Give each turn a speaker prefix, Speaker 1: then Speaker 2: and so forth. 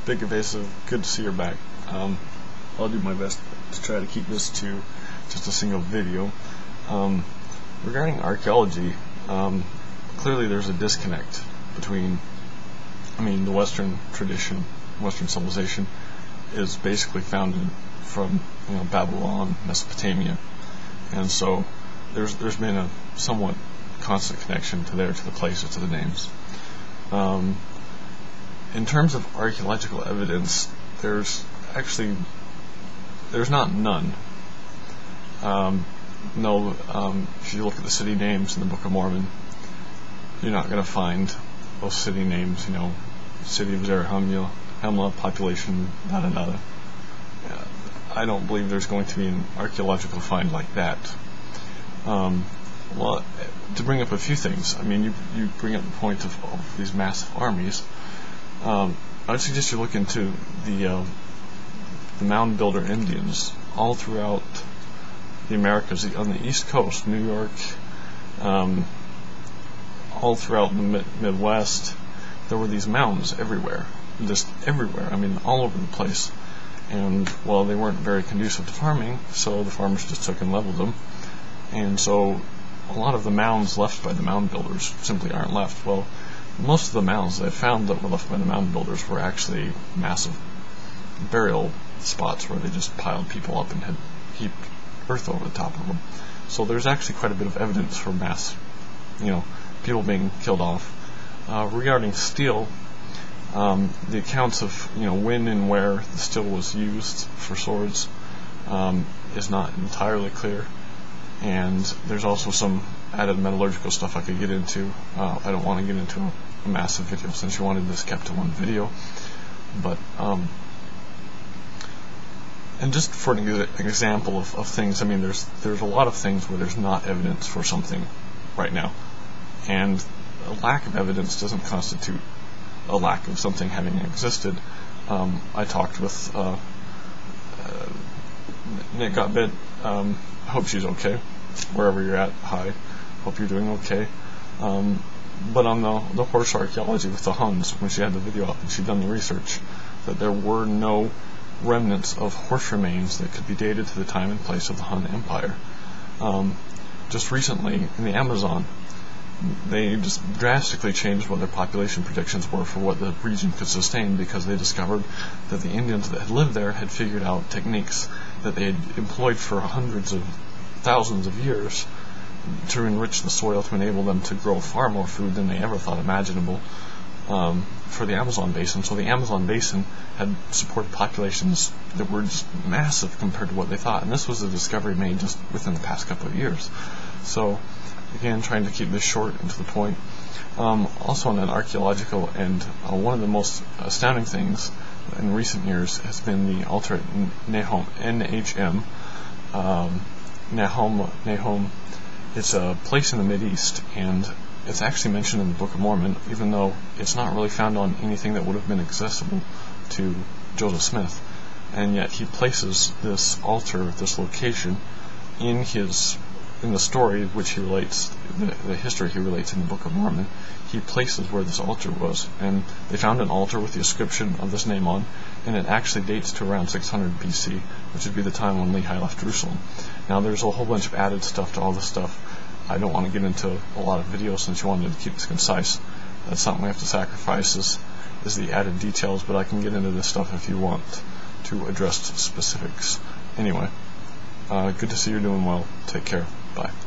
Speaker 1: BigEvasive, good to see you're back. I'll do my best to try to keep this to just a single video. Regarding archaeology, clearly there's a disconnect between, the Western tradition, Western civilization is basically founded from Babylon, Mesopotamia, and so there's been a somewhat constant connection to the places, to the names. In terms of archaeological evidence, there's not none. If you look at the city names in the Book of Mormon, you're not going to find those city names, city of Zarahemla, population, da-da-da-da. I don't believe there's going to be an archaeological find like that. Well, to bring up a few things, you bring up the point of these massive armies. I would suggest you look into the mound builder Indians all throughout the Americas, on the East Coast, New York, all throughout the Midwest. There were these mounds everywhere, just everywhere, all over the place. And, well, they weren't very conducive to farming, so the farmers just took and leveled them. And so a lot of the mounds left by the mound builders simply aren't left. Well, most of the mounds they found that were left by the mound builders were actually massive burial spots where they just piled people up and had heaped earth over the top of them. So there's actually quite a bit of evidence for mass, people being killed off. Regarding steel, the accounts of when and where the steel was used for swords is not entirely clear, and there's also some added metallurgical stuff I could get into. I don't want to get into a massive video since you wanted this kept to one video, but and just for an example of things, there's a lot of things where there's not evidence for something right now, and a lack of evidence doesn't constitute a lack of something having existed. I talked with Nick got bit. Hope she's okay wherever you're at. Hi, hope you're doing okay. But on the horse archaeology with the Huns, when she had the video up and she'd done the research, that there were no remnants of horse remains that could be dated to the time and place of the Hun Empire. Just recently in the Amazon, they just drastically changed what their population predictions were for what the region could sustain, because they discovered that the Indians that had lived there had figured out techniques that they had employed for hundreds of thousands of years to enrich the soil to enable them to grow far more food than they ever thought imaginable for the Amazon basin. So the Amazon basin had supported populations that were just massive compared to what they thought, and this was a discovery made just within the past couple of years. So again, trying to keep this short and to the point. Also on an archaeological end, one of the most astounding things in recent years has been the altar at Nahom, N-H-M. Nahom. It's a place in the Mideast, and it's actually mentioned in the Book of Mormon, even though it's not really found on anything that would have been accessible to Joseph Smith. And yet he places this altar, this location, in the story which he relates, the history he relates in the Book of Mormon. He places where this altar was, and they found an altar with the inscription of this name on, and it actually dates to around 600 BC, which would be the time when Lehi left Jerusalem. Now there's a whole bunch of added stuff to all this stuff. I don't want to get into a lot of videos since you wanted to keep this concise. That's something we have to sacrifice, is the added details, but I can get into this stuff if you want to address specifics. Anyway, good to see you're doing well. Take care. Bye.